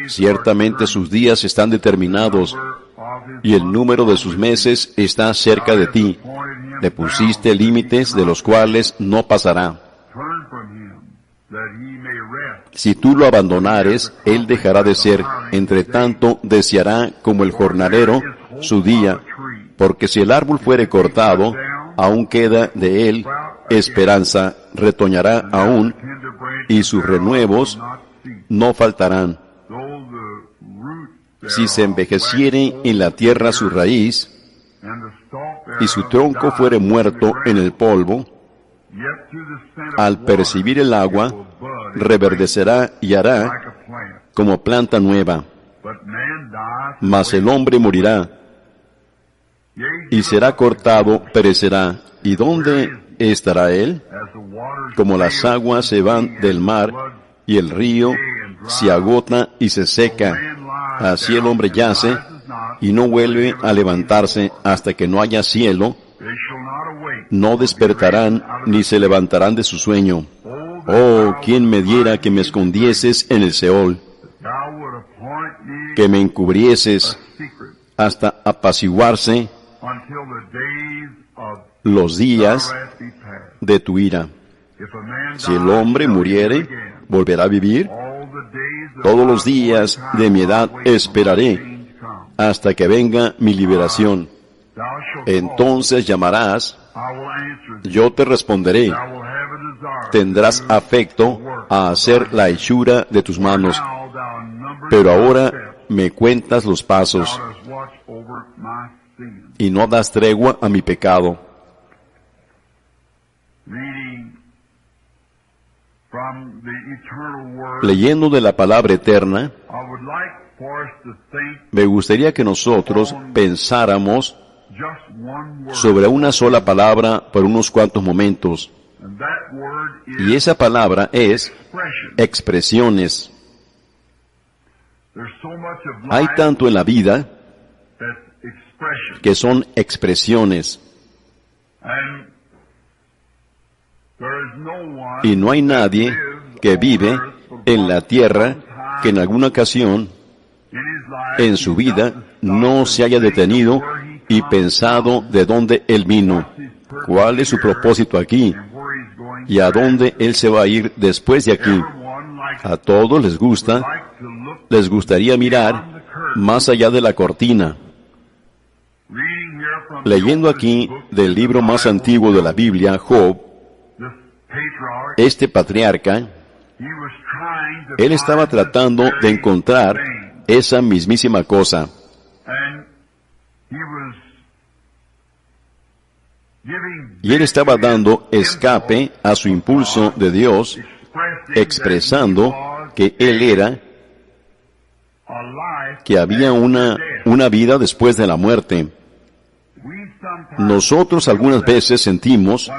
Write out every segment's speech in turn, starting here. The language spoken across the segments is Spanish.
Ciertamente sus días están determinados, y el número de sus meses está cerca de ti. Le pusiste límites de los cuales no pasará. Si tú lo abandonares, él dejará de ser. Entre tanto, deseará como el jornalero su día, porque si el árbol fuere cortado, aún queda de él esperanza, retoñará aún, y sus renuevos no faltarán. Si se envejeciere en la tierra su raíz, y su tronco fuere muerto en el polvo, al percibir el agua, reverdecerá y hará como planta nueva. Mas el hombre morirá, y será cortado, perecerá. ¿Y dónde estará él? Como las aguas se van del mar, y el río se agota y se seca. Así el hombre yace, y no vuelve a levantarse hasta que no haya cielo. No despertarán, ni se levantarán de su sueño. Oh, quién me diera que me escondieses en el Seol, que me encubrieses hasta apaciguarse los días de tu ira. Si el hombre muriere, ¿volverá a vivir? Todos los días de mi edad esperaré hasta que venga mi liberación. Entonces llamarás, yo te responderé. Tendrás afecto a hacer la hechura de tus manos. Pero ahora me cuentas los pasos y no das tregua a mi pecado. Leyendo de la palabra eterna, me gustaría que nosotros pensáramos sobre una sola palabra por unos cuantos momentos. Y esa palabra es expresiones. Hay tanto en la vida que son expresiones. Y no hay nadie que vive en la tierra que en alguna ocasión en su vida no se haya detenido y pensado de dónde él vino, cuál es su propósito aquí y a dónde él se va a ir después de aquí. A todos les gustaría mirar más allá de la cortina. Leyendo aquí del libro más antiguo de la Biblia, Job, este patriarca, él estaba tratando de encontrar esa mismísima cosa. Y él estaba dando escape a su impulso de Dios, expresando que él era, que había una vida después de la muerte. Nosotros algunas veces sentimos,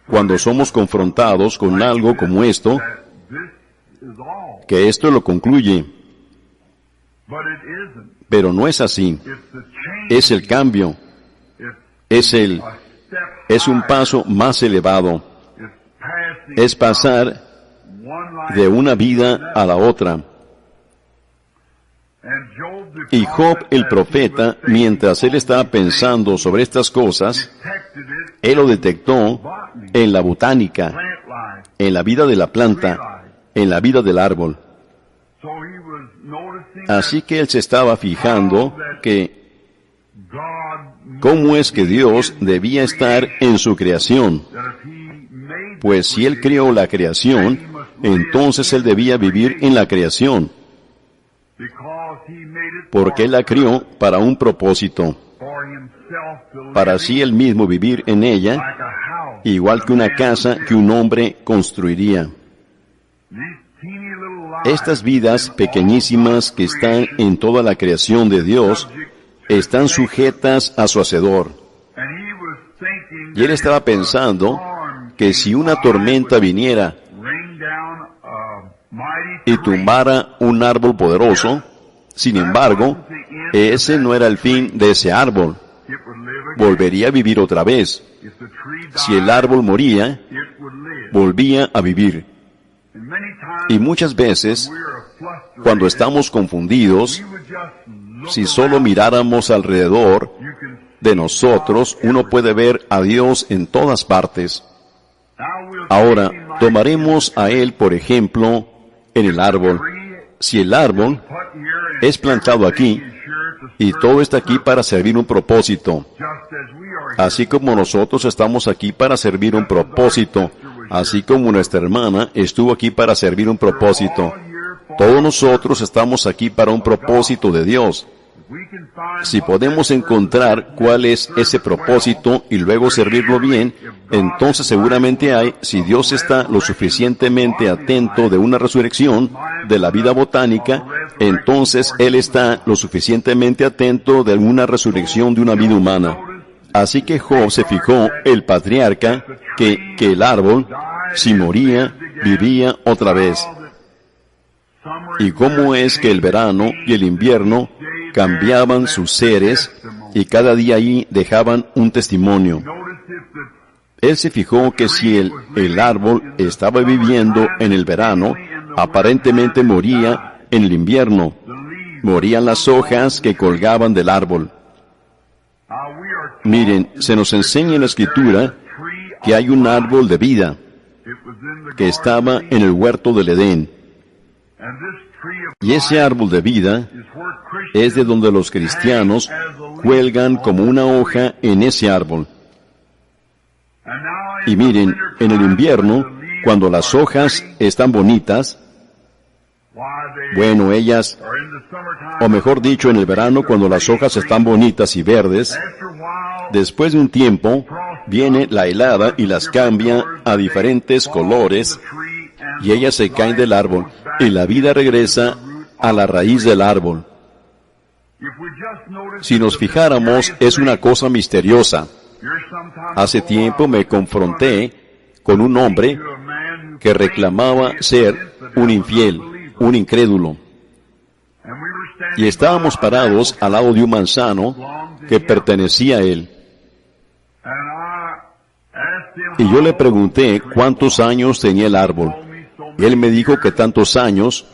cuando somos confrontados con algo como esto, que esto lo concluye. Pero no es así. Es el cambio. Es un paso más elevado. Es pasar de una vida a la otra. Y Job, el profeta, mientras él estaba pensando sobre estas cosas, él lo detectó en la botánica, en la vida de la planta, en la vida del árbol. Así que él se estaba fijando que cómo es que Dios debía estar en su creación. Pues si él creó la creación, entonces él debía vivir en la creación. Porque él la crió para un propósito, para así él mismo vivir en ella, igual que una casa que un hombre construiría. Estas vidas pequeñísimas que están en toda la creación de Dios, están sujetas a su Hacedor. Y él estaba pensando que si una tormenta viniera y tumbara un árbol poderoso, sin embargo, ese no era el fin de ese árbol. Volvería a vivir otra vez. Si el árbol moría, volvía a vivir. Y muchas veces cuando estamos confundidos, si solo miráramos alrededor de nosotros, uno puede ver a Dios en todas partes. Ahora, tomaremos a Él, por ejemplo, en el árbol. Si el árbol es plantado aquí, y todo está aquí para servir un propósito, así como nosotros estamos aquí para servir un propósito, así como nuestra hermana estuvo aquí para servir un propósito, todos nosotros estamos aquí para un propósito de Dios. Si podemos encontrar cuál es ese propósito y luego servirlo bien, entonces seguramente hay, si Dios está lo suficientemente atento de una resurrección de la vida botánica, entonces Él está lo suficientemente atento de una resurrección de una vida humana. Así que Job se fijó, el patriarca, que el árbol, si moría, vivía otra vez. Y cómo es que el verano y el invierno cambiaban sus seres y cada día ahí dejaban un testimonio. Él se fijó que si el árbol estaba viviendo en el verano, aparentemente moría en el invierno. Morían las hojas que colgaban del árbol. Miren, se nos enseña en la Escritura que hay un árbol de vida que estaba en el huerto del Edén. Y ese árbol de vida es de donde los cristianos cuelgan como una hoja en ese árbol. Y miren, en el invierno, cuando las hojas están bonitas, bueno, ellas, o mejor dicho, en el verano, cuando las hojas están bonitas y verdes, después de un tiempo, viene la helada y las cambia a diferentes colores, y ellas se caen del árbol, y la vida regresa a la raíz del árbol. Si nos fijáramos, es una cosa misteriosa. Hace tiempo me confronté con un hombre que reclamaba ser un infiel, un incrédulo. Y estábamos parados al lado de un manzano que pertenecía a él. Y yo le pregunté cuántos años tenía el árbol. Y él me dijo que tantos años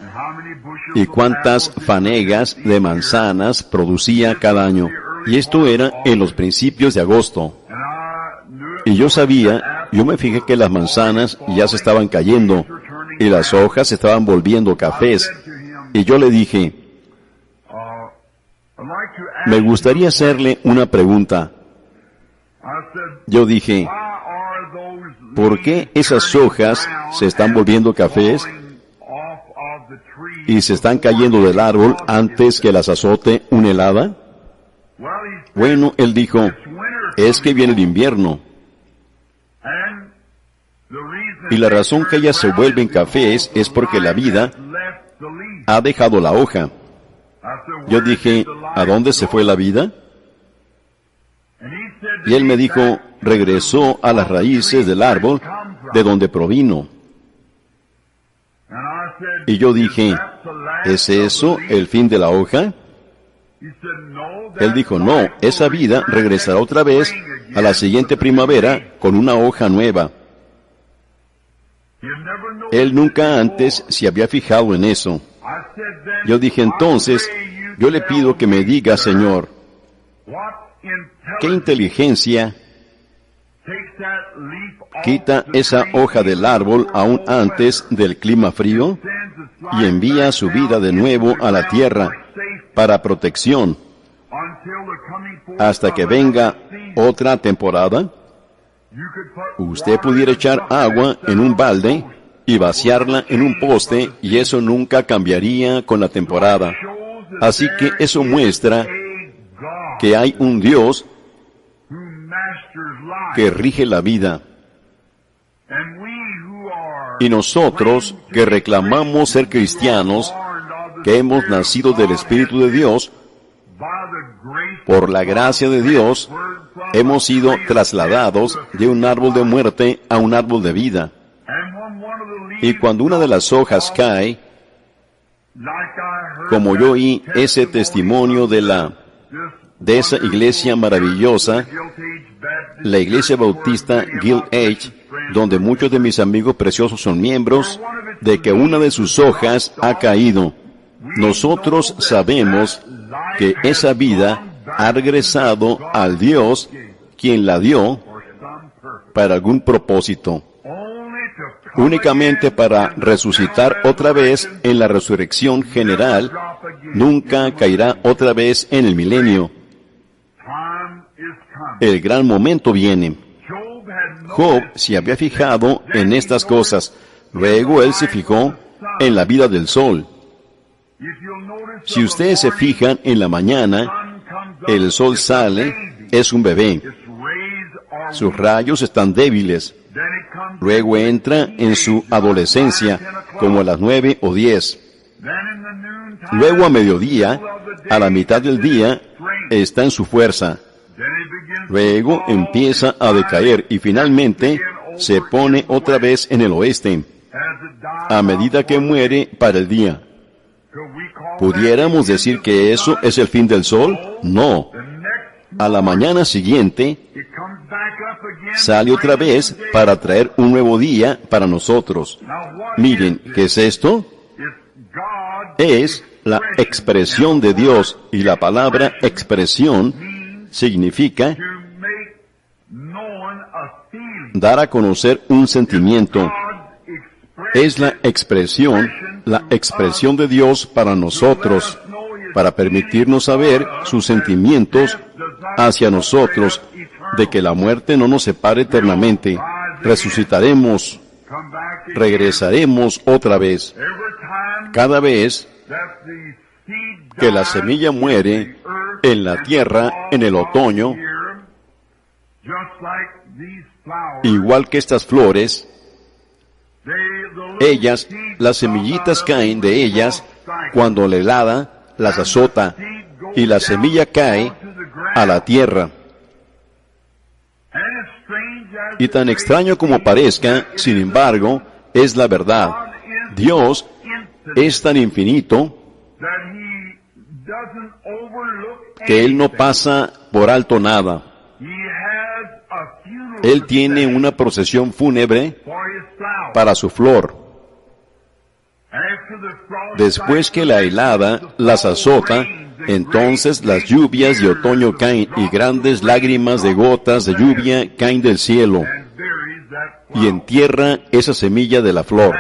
y cuántas fanegas de manzanas producía cada año. Y esto era en los principios de agosto. Y yo sabía, yo me fijé que las manzanas ya se estaban cayendo y las hojas se estaban volviendo cafés. Y yo le dije, me gustaría hacerle una pregunta. Yo dije, ¿por qué esas hojas se están volviendo cafés y se están cayendo del árbol antes que las azote una helada? Bueno, él dijo, es que viene el invierno. Y la razón que ellas se vuelven cafés es porque la vida ha dejado la hoja. Yo dije, ¿a dónde se fue la vida? Y él me dijo, regresó a las raíces del árbol de donde provino. Y yo dije, ¿es eso el fin de la hoja? Él dijo, no, esa vida regresará otra vez a la siguiente primavera con una hoja nueva. Él nunca antes se había fijado en eso. Yo dije, entonces, yo le pido que me diga, Señor, ¿qué inteligencia quita esa hoja del árbol aún antes del clima frío y envía su vida de nuevo a la tierra para protección hasta que venga otra temporada? Usted pudiera echar agua en un balde y vaciarla en un poste y eso nunca cambiaría con la temporada. Así que eso muestra que hay un Dios que rige la vida. Y nosotros que reclamamos ser cristianos, que hemos nacido del Espíritu de Dios, por la gracia de Dios, hemos sido trasladados de un árbol de muerte a un árbol de vida. Y cuando una de las hojas cae, como yo oí ese testimonio de esa iglesia maravillosa, la iglesia bautista Guild Age, donde muchos de mis amigos preciosos son miembros, de que una de sus hojas ha caído. Nosotros sabemos que esa vida ha regresado al Dios quien la dio para algún propósito, únicamente para resucitar otra vez en la resurrección general. Nunca caerá otra vez en el milenio. El gran momento viene. Job se había fijado en estas cosas. Luego él se fijó en la vida del sol. Si ustedes se fijan en la mañana, el sol sale, es un bebé. Sus rayos están débiles. Luego entra en su adolescencia, como a las 9 o 10. Luego a mediodía, a la mitad del día, está en su fuerza. Luego empieza a decaer y finalmente se pone otra vez en el oeste, a medida que muere para el día. ¿Pudiéramos decir que eso es el fin del sol? No. A la mañana siguiente, sale otra vez para traer un nuevo día para nosotros. Miren, ¿qué es esto? Es la expresión de Dios, y la palabra expresión significa dar a conocer un sentimiento. Es la expresión de Dios para nosotros, para permitirnos saber sus sentimientos hacia nosotros, de que la muerte no nos separe eternamente. Resucitaremos, regresaremos otra vez. Cada vez que la semilla muere en la tierra en el otoño, igual que estas flores, las semillitas caen de ellas cuando la helada las azota, y la semilla cae a la tierra. Y tan extraño como parezca, sin embargo, es la verdad. Dios es tan infinito que Él no pasa por alto nada. Él tiene una procesión fúnebre para su flor. Después que la helada las azota, entonces las lluvias de otoño caen, y grandes lágrimas de gotas de lluvia caen del cielo, y entierra esa semilla de la flor.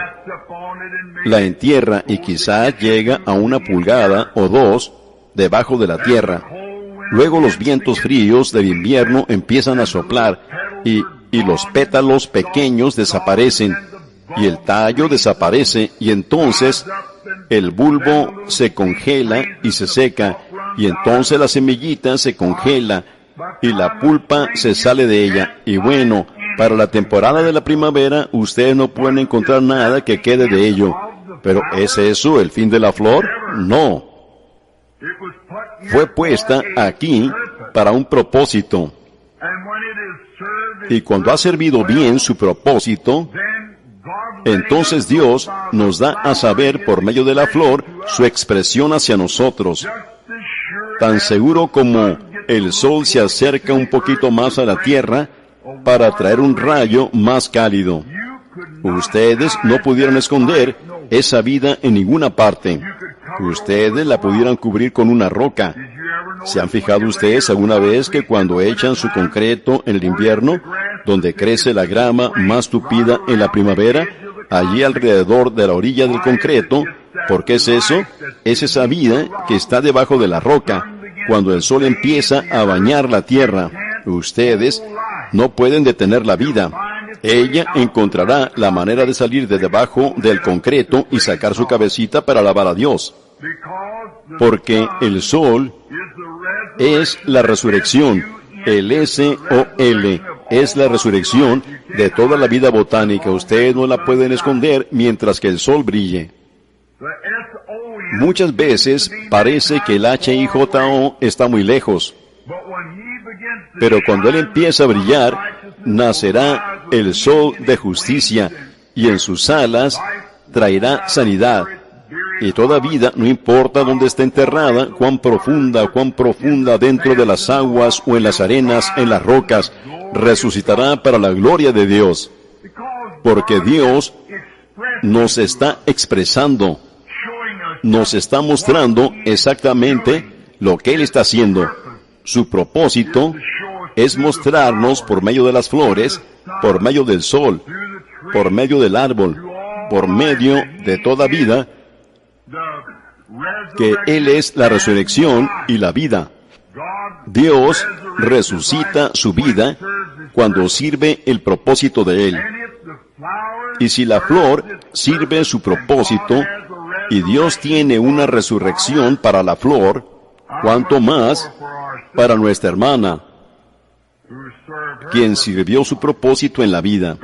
La entierra y quizás llega a 1 pulgada o 2 debajo de la tierra. Luego los vientos fríos del invierno empiezan a soplar, y los pétalos pequeños desaparecen, y el tallo desaparece, y entonces el bulbo se congela y se seca, y entonces la semillita se congela, y la pulpa se sale de ella. Y bueno, para la temporada de la primavera, ustedes no pueden encontrar nada que quede de ello. Pero ¿es eso el fin de la flor? No. Fue puesta aquí para un propósito. Y cuando ha servido bien su propósito, entonces Dios nos da a saber por medio de la flor su expresión hacia nosotros. Tan seguro como el sol se acerca un poquito más a la tierra para traer un rayo más cálido. Ustedes no pudieron esconder esa vida en ninguna parte. Ustedes la pudieran cubrir con una roca. ¿Se han fijado ustedes alguna vez que cuando echan su concreto en el invierno, donde crece la grama más tupida en la primavera, allí alrededor de la orilla del concreto? ¿Por qué es eso? Es esa vida que está debajo de la roca, cuando el sol empieza a bañar la tierra. Ustedes no pueden detener la vida. Ella encontrará la manera de salir de debajo del concreto y sacar su cabecita para alabar a Dios. Porque el sol es la resurrección. El S-O-L es la resurrección de toda la vida botánica. Ustedes no la pueden esconder mientras que el sol brille. Muchas veces parece que el H-I-J-O está muy lejos. Pero cuando él empieza a brillar, nacerá el sol de justicia, y en sus alas traerá sanidad. Y toda vida, no importa dónde esté enterrada, cuán profunda dentro de las aguas o en las arenas, en las rocas, resucitará para la gloria de Dios. Porque Dios nos está expresando, nos está mostrando exactamente lo que Él está haciendo. Su propósito es mostrarnos por medio de las flores, por medio del sol, por medio del árbol, por medio de toda vida, que Él es la resurrección y la vida. Dios resucita su vida cuando sirve el propósito de Él. Y si la flor sirve su propósito, y Dios tiene una resurrección para la flor, ¿cuánto más para nuestra hermana, quien sirvió su propósito en la vida?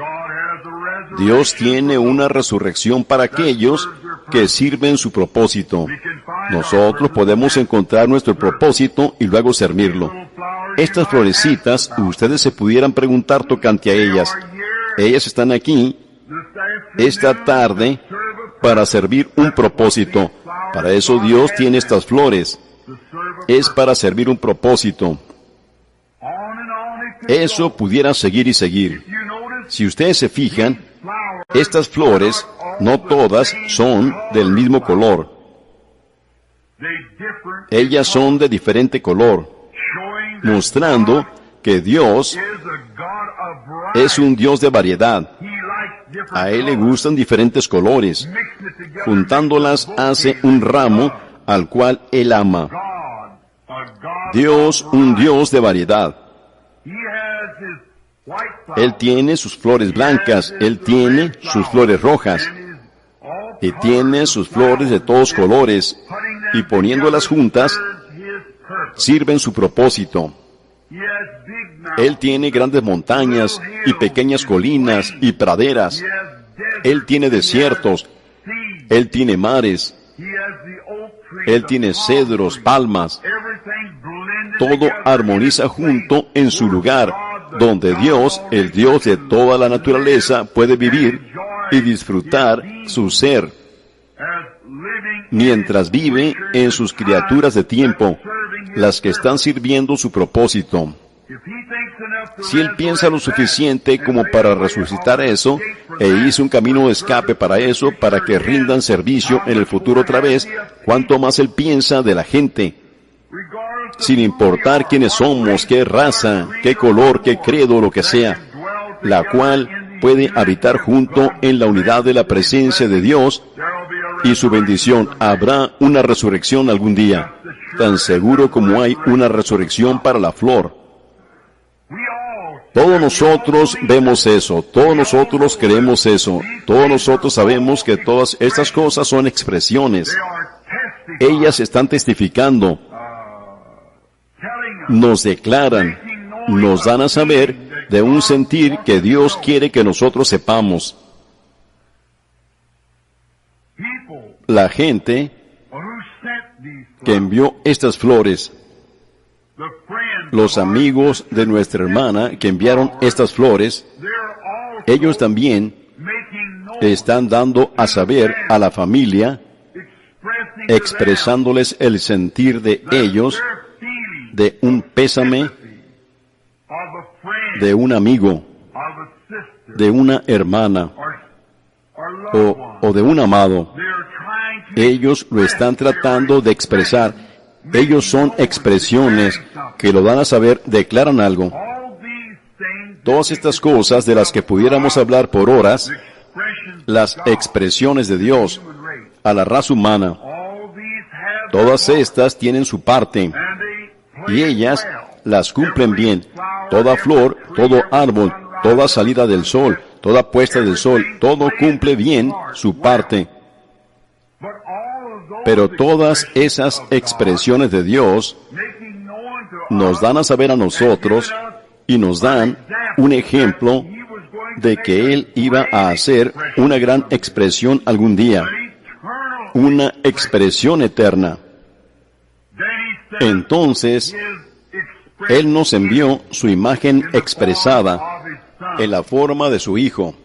Dios tiene una resurrección para aquellos que sirven su propósito. Nosotros podemos encontrar nuestro propósito y luego servirlo. Estas florecitas, ustedes se pudieran preguntar tocante a ellas. Ellas están aquí esta tarde para servir un propósito. Para eso Dios tiene estas flores. Es para servir un propósito. Eso pudiera seguir y seguir. Si ustedes se fijan, estas flores, no todas son del mismo color. Ellas son de diferente color, mostrando que Dios es un Dios de variedad. A Él le gustan diferentes colores. Juntándolas hace un ramo al cual Él ama. Dios, un Dios de variedad. Él tiene sus flores blancas, Él tiene sus flores rojas, y tiene sus flores de todos colores, y poniéndolas juntas, sirven su propósito. Él tiene grandes montañas, y pequeñas colinas, y praderas. Él tiene desiertos, Él tiene mares, Él tiene cedros, palmas. Todo armoniza junto en su lugar, donde Dios, el Dios de toda la naturaleza, puede vivir y disfrutar su ser, mientras vive en sus criaturas de tiempo, las que están sirviendo su propósito. Si Él piensa lo suficiente como para resucitar eso, e hizo un camino de escape para eso, para que rindan servicio en el futuro otra vez, ¿cuánto más Él piensa de la gente? Sin importar quiénes somos, qué raza, qué color, qué credo, lo que sea, la cual puede habitar junto en la unidad de la presencia de Dios y su bendición. Habrá una resurrección algún día, tan seguro como hay una resurrección para la flor. Todos nosotros vemos eso, todos nosotros creemos eso, todos nosotros sabemos que todas estas cosas son expresiones. Ellas están testificando, nos declaran, nos dan a saber de un sentir que Dios quiere que nosotros sepamos. La gente que envió estas flores, los amigos de nuestra hermana que enviaron estas flores, ellos también están dando a saber a la familia, expresándoles el sentir de ellos, de un pésame, de un amigo, de una hermana, o de un amado. Ellos lo están tratando de expresar. Ellos son expresiones que lo dan a saber, declaran algo. Todas estas cosas de las que pudiéramos hablar por horas, las expresiones de Dios a la raza humana, todas estas tienen su parte, y ellas las cumplen bien. Toda flor, todo árbol, toda salida del sol, toda puesta del sol, todo cumple bien su parte. Pero todas esas expresiones de Dios nos dan a saber a nosotros y nos dan un ejemplo de que Él iba a hacer una gran expresión algún día, una expresión eterna. Entonces, Él nos envió su imagen expresada en la forma de su Hijo.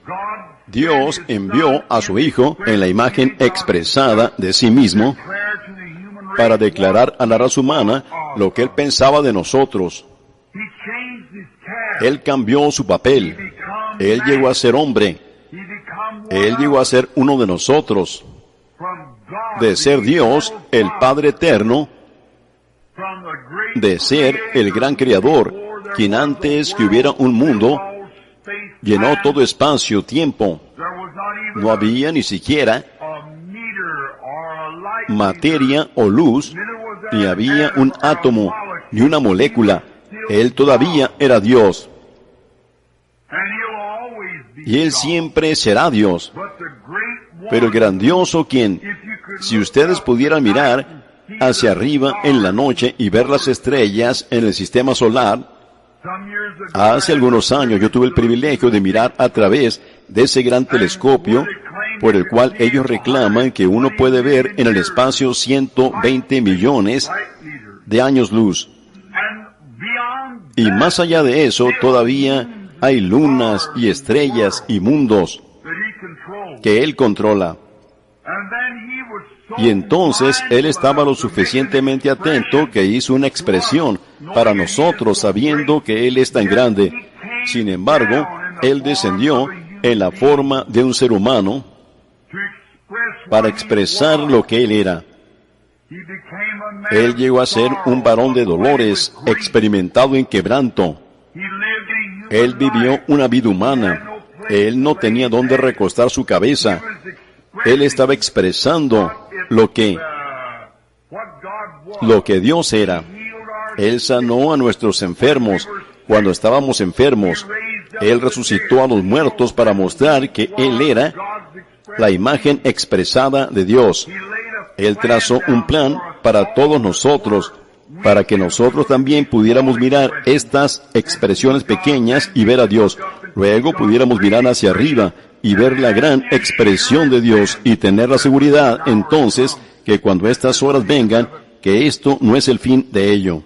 Dios envió a su Hijo en la imagen expresada de sí mismo para declarar a la raza humana lo que Él pensaba de nosotros. Él cambió su papel. Él llegó a ser hombre. Él llegó a ser uno de nosotros, de ser Dios, el Padre eterno, de ser el gran Creador, quien antes que hubiera un mundo, llenó todo espacio, tiempo. No había ni siquiera materia o luz, ni había un átomo, ni una molécula. Él todavía era Dios. Y Él siempre será Dios. Pero el grandioso quien, si ustedes pudieran mirar hacia arriba en la noche y ver las estrellas en el sistema solar, hace algunos años yo tuve el privilegio de mirar a través de ese gran telescopio por el cual ellos reclaman que uno puede ver en el espacio 120 millones de años luz. Y más allá de eso, todavía hay lunas y estrellas y mundos que Él controla. Y entonces Él estaba lo suficientemente atento que hizo una expresión para nosotros, sabiendo que Él es tan grande. Sin embargo, Él descendió en la forma de un ser humano para expresar lo que Él era. Él llegó a ser un varón de dolores, experimentado en quebranto. Él vivió una vida humana. Él no tenía dónde recostar su cabeza. Él estaba expresando lo que Dios era. Él sanó a nuestros enfermos cuando estábamos enfermos. Él resucitó a los muertos para mostrar que Él era la imagen expresada de Dios. Él trazó un plan para todos nosotros, para que nosotros también pudiéramos mirar estas expresiones pequeñas y ver a Dios. Luego pudiéramos mirar hacia arriba y ver la gran expresión de Dios y tener la seguridad entonces que cuando estas horas vengan, que esto no es el fin de ello.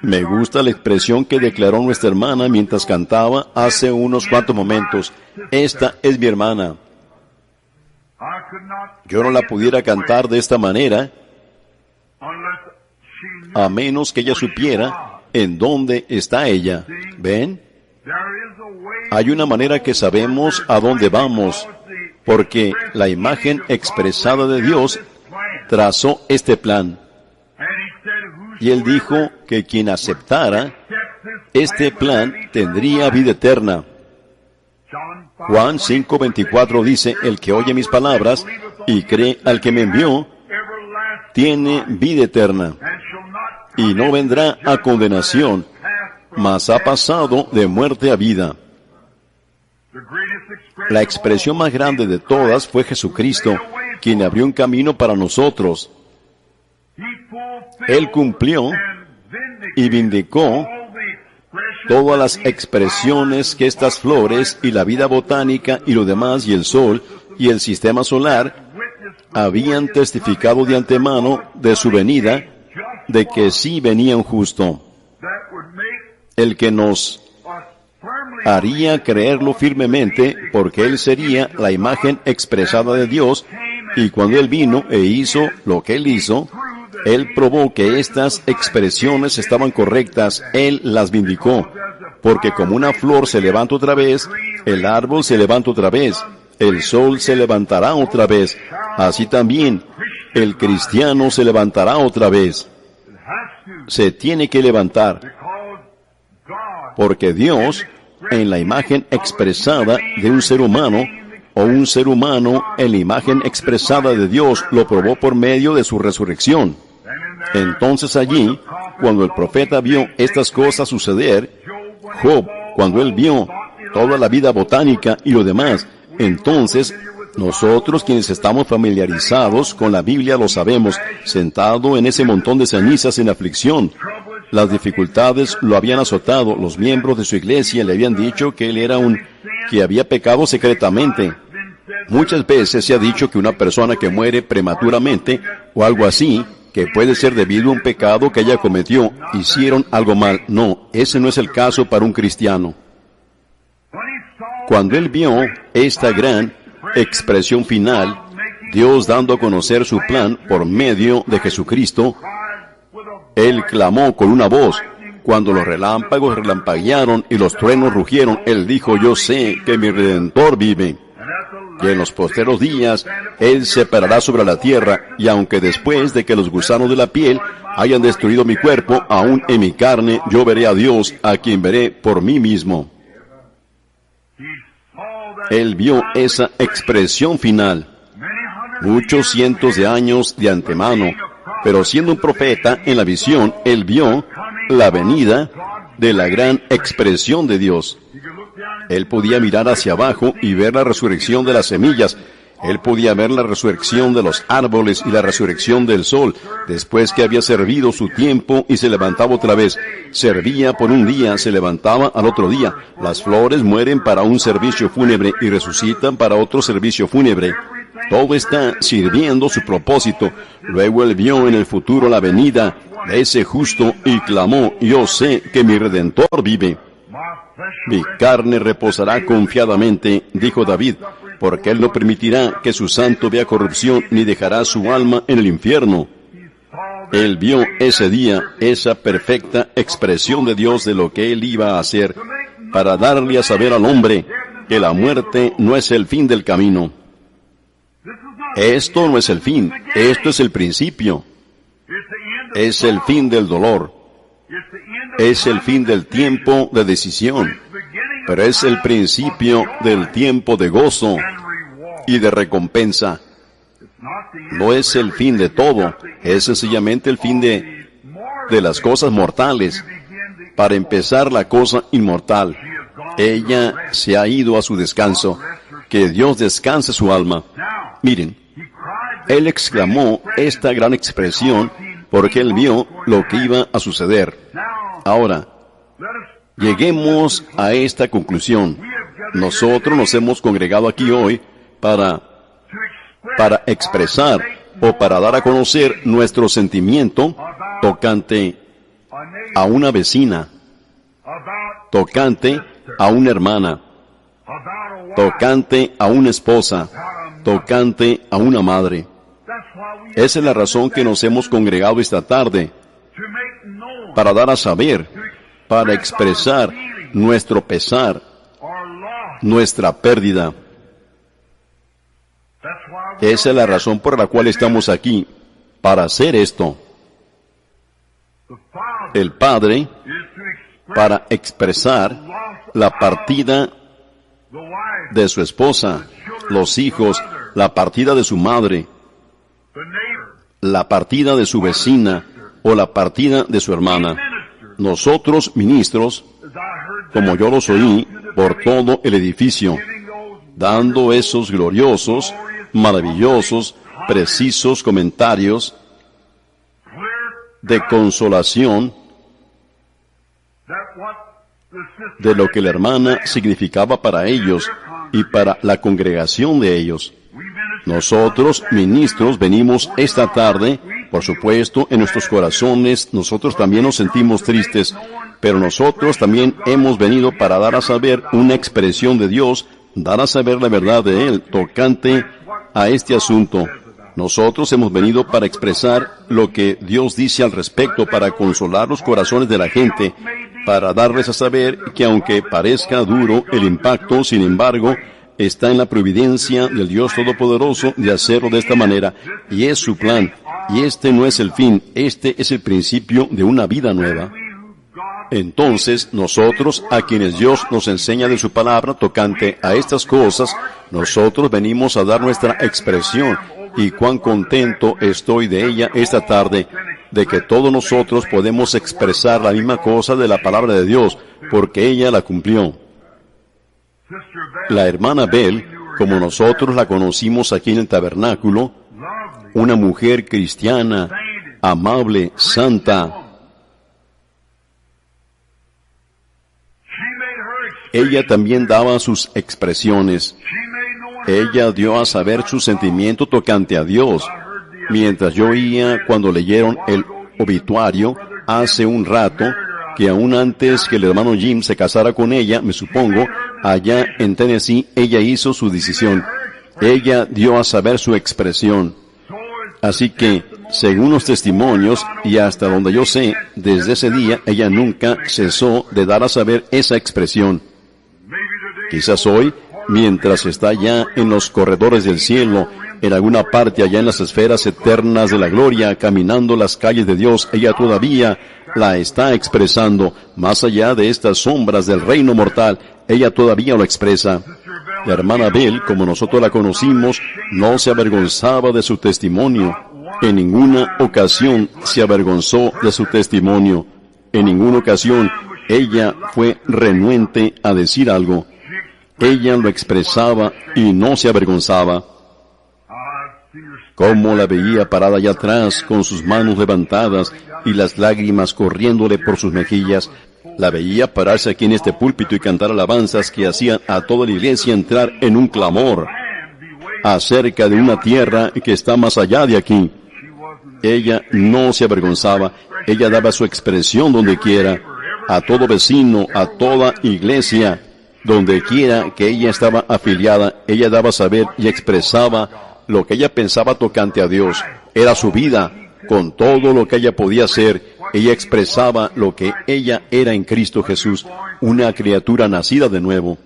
Me gusta la expresión que declaró nuestra hermana mientras cantaba hace unos cuantos momentos. Esta es mi hermana. Yo no la pudiera cantar de esta manera a menos que ella supiera en dónde está ella. ¿Ven? Hay una manera que sabemos a dónde vamos, porque la imagen expresada de Dios trazó este plan. Y Él dijo que quien aceptara este plan tendría vida eterna. Juan 5:24 dice, el que oye mis palabras y cree al que me envió, tiene vida eterna, y no vendrá a condenación, mas ha pasado de muerte a vida. La expresión más grande de todas fue Jesucristo, quien abrió un camino para nosotros. Él cumplió y vindicó todas las expresiones que estas flores y la vida botánica y lo demás y el sol y el sistema solar habían testificado de antemano de su venida, de que sí venía un justo, el que nos haría creerlo firmemente, porque Él sería la imagen expresada de Dios, y cuando Él vino e hizo lo que Él hizo, Él probó que estas expresiones estaban correctas, Él las vindicó, porque como una flor se levanta otra vez, el árbol se levanta otra vez, el sol se levantará otra vez, así también el cristiano se levantará otra vez. Se tiene que levantar, porque Dios, en la imagen expresada de un ser humano, o un ser humano en la imagen expresada de Dios, lo probó por medio de su resurrección. Entonces allí, cuando el profeta vio estas cosas suceder, Job, cuando él vio toda la vida botánica y lo demás, entonces nosotros quienes estamos familiarizados con la Biblia lo sabemos, sentado en ese montón de cenizas en aflicción. Las dificultades lo habían azotado, los miembros de su iglesia le habían dicho que él era que había pecado secretamente. Muchas veces se ha dicho que una persona que muere prematuramente o algo así, que puede ser debido a un pecado que ella cometió, hicieron algo mal. No, ese no es el caso para un cristiano. Cuando él vio esta gran expresión final, Dios dando a conocer su plan por medio de Jesucristo, él clamó con una voz. Cuando los relámpagos relampaguearon y los truenos rugieron, él dijo, yo sé que mi Redentor vive. que en los postreros días Él se parará sobre la tierra, y aunque después de que los gusanos de la piel hayan destruido mi cuerpo, aún en mi carne yo veré a Dios, a quien veré por mí mismo. Él vio esa expresión final, muchos cientos de años de antemano, pero siendo un profeta en la visión, Él vio la venida de la gran expresión de Dios. Él podía mirar hacia abajo y ver la resurrección de las semillas. Él podía ver la resurrección de los árboles y la resurrección del sol, después que había servido su tiempo y se levantaba otra vez. Servía por un día, se levantaba al otro día. Las flores mueren para un servicio fúnebre y resucitan para otro servicio fúnebre. Todo está sirviendo su propósito. Luego Él vio en el futuro la venida de ese justo y clamó: yo sé que mi Redentor vive. Mi carne reposará confiadamente, dijo David, porque Él no permitirá que su santo vea corrupción, ni dejará su alma en el infierno. Él vio ese día esa perfecta expresión de Dios de lo que Él iba a hacer, para darle a saber al hombre que la muerte no es el fin del camino. Esto no es el fin, esto es el principio. Es el fin del dolor. Es el fin del tiempo de decisión, pero es el principio del tiempo de gozo y de recompensa. No es el fin de todo, es sencillamente el fin de las cosas mortales, para empezar la cosa inmortal. Ella se ha ido a su descanso. Que Dios descanse su alma. Miren, Él exclamó esta gran expresión porque Él vio lo que iba a suceder. Ahora, lleguemos a esta conclusión. Nosotros nos hemos congregado aquí hoy para expresar o para dar a conocer nuestro sentimiento tocante a una vecina, tocante a una hermana, tocante a una esposa, tocante a una madre. Esa es la razón que nos hemos congregado esta tarde, para dar a saber, para expresar nuestro pesar, nuestra pérdida. Esa es la razón por la cual estamos aquí, para hacer esto. El Padre, para expresar la partida de su esposa, los hijos, la partida de su madre, la partida de su vecina o la partida de su hermana. Nosotros, ministros, como yo los oí por todo el edificio, dando esos gloriosos, maravillosos, precisos comentarios de consolación de lo que la hermana significaba para ellos y para la congregación de ellos. Nosotros, ministros, venimos esta tarde, por supuesto, en nuestros corazones, nosotros también nos sentimos tristes, pero nosotros también hemos venido para dar a saber una expresión de Dios, dar a saber la verdad de Él, tocante a este asunto. Nosotros hemos venido para expresar lo que Dios dice al respecto, para consolar los corazones de la gente, para darles a saber que aunque parezca duro el impacto, sin embargo, está en la providencia del Dios Todopoderoso de hacerlo de esta manera, y es su plan, y este no es el fin, este es el principio de una vida nueva. Entonces, nosotros, a quienes Dios nos enseña de su palabra tocante a estas cosas, nosotros venimos a dar nuestra expresión, y cuán contento estoy de ella esta tarde, de que todos nosotros podemos expresar la misma cosa de la palabra de Dios, porque ella la cumplió. La hermana Bell, como nosotros la conocimos aquí en el tabernáculo, una mujer cristiana, amable, santa. Ella también daba sus expresiones. Ella dio a saber su sentimiento tocante a Dios, mientras yo oía cuando leyeron el obituario hace un rato, que aún antes que el hermano Jim se casara con ella, me supongo, allá en Tennessee, ella hizo su decisión. Ella dio a saber su expresión. Así que, según los testimonios, y hasta donde yo sé, desde ese día, ella nunca cesó de dar a saber esa expresión. Quizás hoy, mientras está ya en los corredores del cielo, en alguna parte allá en las esferas eternas de la gloria, caminando las calles de Dios, ella todavía la está expresando, más allá de estas sombras del reino mortal, ella todavía lo expresa. La hermana Bell, como nosotros la conocimos, no se avergonzaba de su testimonio. En ninguna ocasión se avergonzó de su testimonio. En ninguna ocasión ella fue renuente a decir algo. Ella lo expresaba y no se avergonzaba. Cómo la veía parada allá atrás, con sus manos levantadas y las lágrimas corriéndole por sus mejillas. La veía pararse aquí en este púlpito y cantar alabanzas que hacían a toda la iglesia entrar en un clamor acerca de una tierra que está más allá de aquí. Ella no se avergonzaba, ella daba su expresión donde quiera, a todo vecino, a toda iglesia, donde quiera que ella estaba afiliada, ella daba a saber y expresaba lo que ella pensaba tocante a Dios. Era su vida, con todo lo que ella podía hacer. Ella expresaba lo que ella era en Cristo Jesús, una criatura nacida de nuevo.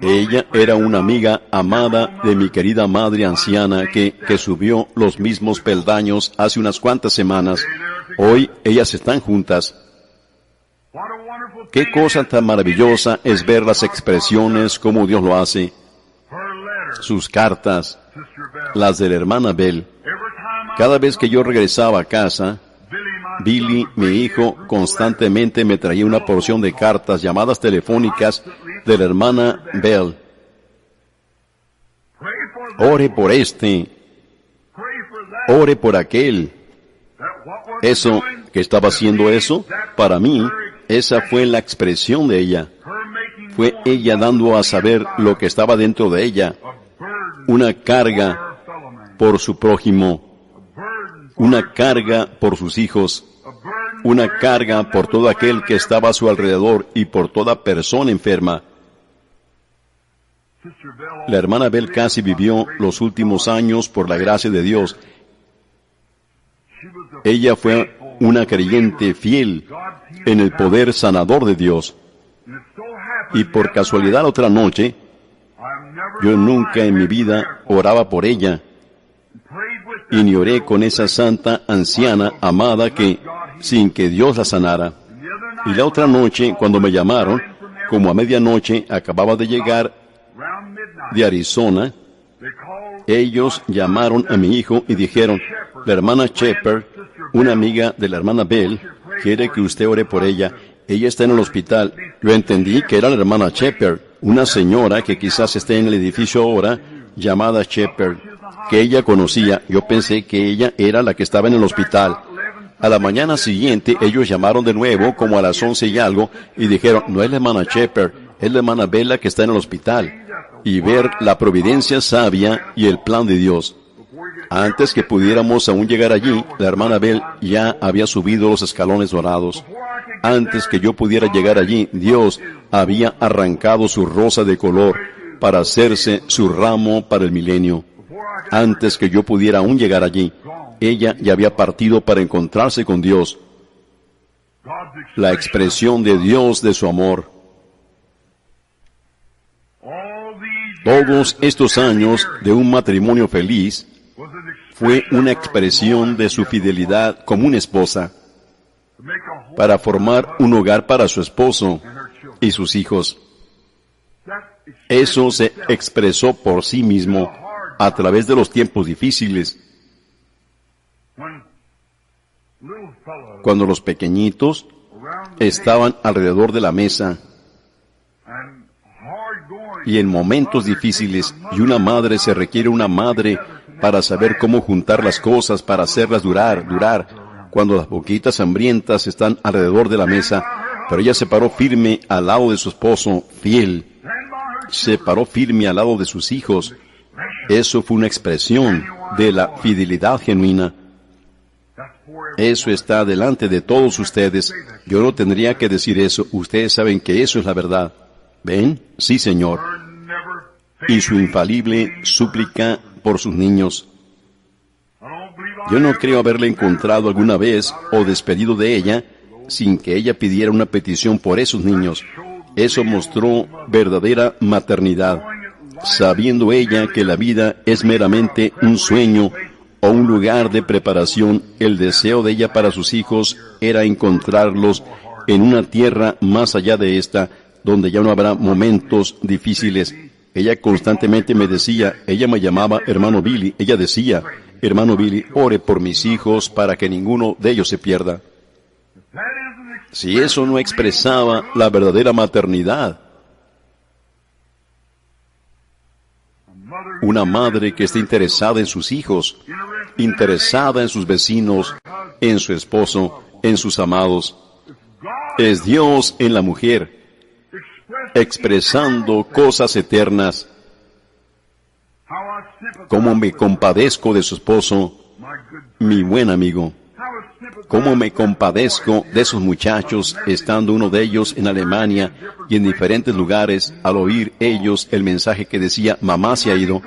Ella era una amiga amada de mi querida madre anciana que subió los mismos peldaños hace unas cuantas semanas. Hoy ellas están juntas. Qué cosa tan maravillosa es ver las expresiones como Dios lo hace. Sus cartas, las de la hermana Bell. Cada vez que yo regresaba a casa, Billy, mi hijo, constantemente me traía una porción de cartas, llamadas telefónicas de la hermana Bell. Ore por este, ore por aquel. Eso, que estaba haciendo eso, para mí, esa fue la expresión de ella. Fue ella dando a saber lo que estaba dentro de ella. Una carga por su prójimo. Una carga por sus hijos, una carga por todo aquel que estaba a su alrededor y por toda persona enferma. La hermana Bell casi vivió los últimos años por la gracia de Dios. Ella fue una creyente fiel en el poder sanador de Dios. Y por casualidad otra noche, yo nunca en mi vida oraba por ella. Y ni oré con esa santa anciana amada que, sin que Dios la sanara. Y la otra noche, cuando me llamaron, como a medianoche, acababa de llegar de Arizona, ellos llamaron a mi hijo y dijeron, la hermana Shepard, una amiga de la hermana Bell, quiere que usted ore por ella. Ella está en el hospital. Yo entendí que era la hermana Shepard, una señora que quizás esté en el edificio ahora, llamada Shepard, que ella conocía. Yo pensé que ella era la que estaba en el hospital. A la mañana siguiente, ellos llamaron de nuevo, como a las 11 y algo, y dijeron, no es la hermana Shepard, es la hermana Bella que está en el hospital. Y ver la providencia sabia y el plan de Dios. Antes que pudiéramos aún llegar allí, la hermana Bell ya había subido los escalones dorados. Antes que yo pudiera llegar allí, Dios había arrancado su rosa de color para hacerse su ramo para el milenio. Antes que yo pudiera aún llegar allí, ella ya había partido para encontrarse con Dios. La expresión de Dios de su amor. Todos estos años de un matrimonio feliz fue una expresión de su fidelidad como una esposa para formar un hogar para su esposo y sus hijos. Eso se expresó por sí mismo a través de los tiempos difíciles. Cuando los pequeñitos estaban alrededor de la mesa y en momentos difíciles, y una madre se requiere una madre para saber cómo juntar las cosas, para hacerlas durar, cuando las boquitas hambrientas están alrededor de la mesa, pero ella se paró firme al lado de su esposo, fiel, se paró firme al lado de sus hijos. Eso fue una expresión de la fidelidad genuina. Eso está delante de todos ustedes. Yo no tendría que decir eso. Ustedes saben que eso es la verdad. ¿Ven? Sí, Señor. Y su infalible súplica por sus niños. Yo no creo haberla encontrado alguna vez o despedido de ella sin que ella pidiera una petición por esos niños. Eso mostró verdadera maternidad. sabiendo ella que la vida es meramente un sueño o un lugar de preparación. El deseo de ella para sus hijos era encontrarlos en una tierra más allá de esta, donde ya no habrá momentos difíciles. Ella constantemente me decía, ella me llamaba hermano Billy, ella decía, hermano Billy, ore por mis hijos para que ninguno de ellos se pierda. Si eso no expresaba la verdadera maternidad, una madre que esté interesada en sus hijos, interesada en sus vecinos, en su esposo, en sus amados, es Dios en la mujer, expresando cosas eternas. Cómo me compadezco de su esposo, mi buen amigo. Cómo me compadezco de esos muchachos, estando uno de ellos en Alemania y en diferentes lugares, al oír ellos el mensaje que decía, mamá se ha ido.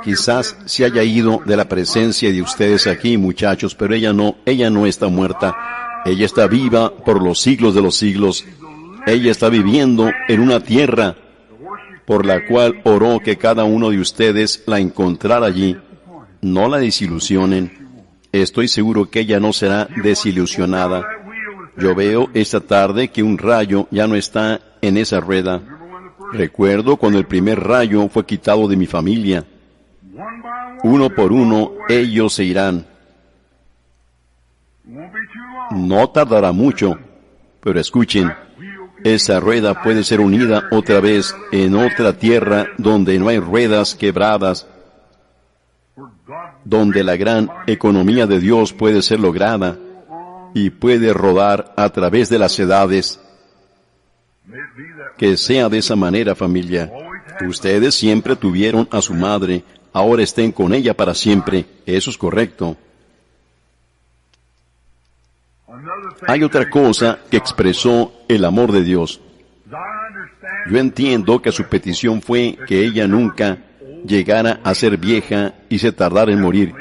Quizás se haya ido de la presencia de ustedes aquí, muchachos, pero ella no está muerta. Ella está viva por los siglos de los siglos. Ella está viviendo en una tierra por la cual oró que cada uno de ustedes la encontrara allí. No la desilusionen. Estoy seguro que ella no será desilusionada. Yo veo esta tarde que un rayo ya no está en esa rueda. Recuerdo cuando el primer rayo fue quitado de mi familia. Uno por uno, ellos se irán. No tardará mucho, pero escuchen, esa rueda puede ser unida otra vez en otra tierra donde no hay ruedas quebradas, donde la gran economía de Dios puede ser lograda y puede rodar a través de las edades. Que sea de esa manera, familia. Ustedes siempre tuvieron a su madre, ahora estén con ella para siempre. Eso es correcto. Hay otra cosa que expresó el amor de Dios. Yo entiendo que su petición fue que ella nunca llegara a ser vieja y se tardara en morir,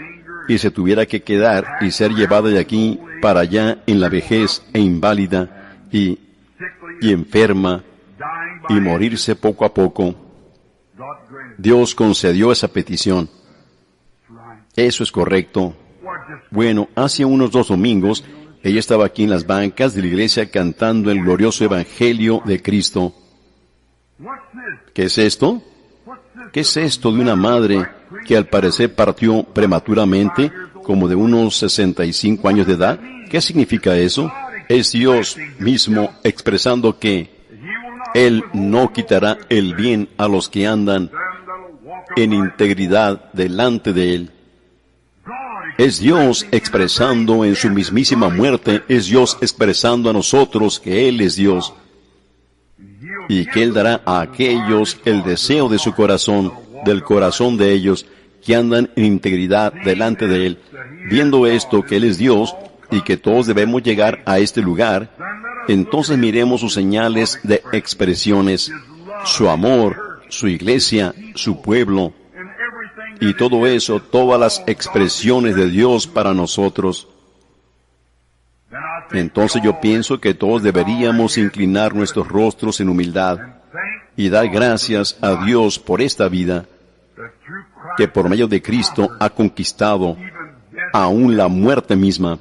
y se tuviera que quedar y ser llevada de aquí para allá en la vejez e inválida y enferma y morirse poco a poco. Dios concedió esa petición. Eso es correcto. Bueno, hace unos 2 domingos, ella estaba aquí en las bancas de la iglesia cantando el glorioso Evangelio de Cristo. ¿Qué es esto? ¿Qué es esto de una madre que al parecer partió prematuramente, como de unos 65 años de edad? ¿Qué significa eso? Es Dios mismo expresando que Él no quitará el bien a los que andan en integridad delante de Él. Es Dios expresando en su mismísima muerte, es Dios expresando a nosotros que Él es Dios y que Él dará a aquellos el deseo de su corazón, del corazón de ellos que andan en integridad delante de Él. Viendo esto, que Él es Dios y que todos debemos llegar a este lugar, entonces miremos sus señales de expresiones, su amor, su iglesia, su pueblo, y todo eso, todas las expresiones de Dios para nosotros. Entonces yo pienso que todos deberíamos inclinar nuestros rostros en humildad y dar gracias a Dios por esta vida que por medio de Cristo ha conquistado aún la muerte misma.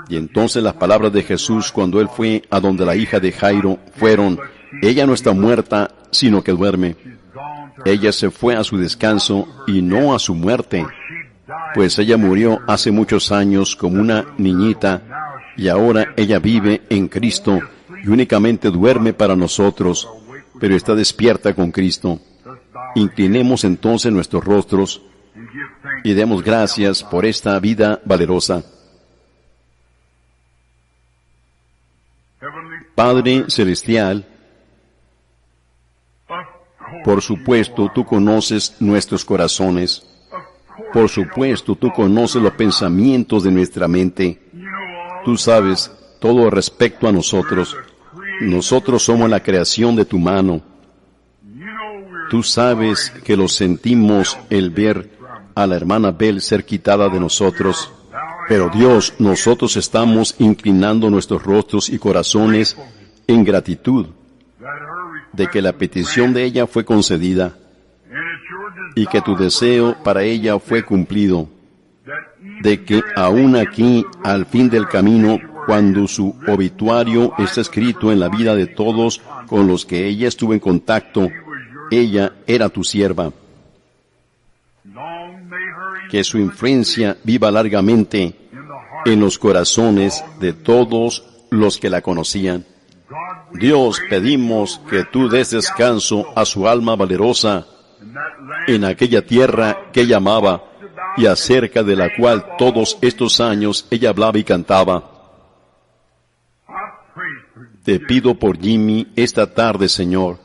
Y entonces las palabras de Jesús cuando Él fue a donde la hija de Jairo fueron, ella no está muerta, sino que duerme. Ella se fue a su descanso y no a su muerte, pues ella murió hace muchos años como una niñita y ahora ella vive en Cristo y únicamente duerme para nosotros, pero está despierta con Cristo. Inclinemos entonces nuestros rostros y demos gracias por esta vida valerosa. Padre Celestial, por supuesto, tú conoces nuestros corazones. Por supuesto, tú conoces los pensamientos de nuestra mente. Tú sabes todo respecto a nosotros. Nosotros somos la creación de tu mano. Tú sabes que lo sentimos el ver a la hermana Bell ser quitada de nosotros. Pero Dios, nosotros estamos inclinando nuestros rostros y corazones en gratitud de que la petición de ella fue concedida. y que tu deseo para ella fue cumplido, de que aún aquí, al fin del camino, cuando su obituario está escrito en la vida de todos con los que ella estuvo en contacto, ella era tu sierva. Que su influencia viva largamente en los corazones de todos los que la conocían. Dios, pedimos que tú des descanso a su alma valerosa en aquella tierra que ella amaba y acerca de la cual todos estos años ella hablaba y cantaba. Te pido por Jimmy esta tarde, Señor,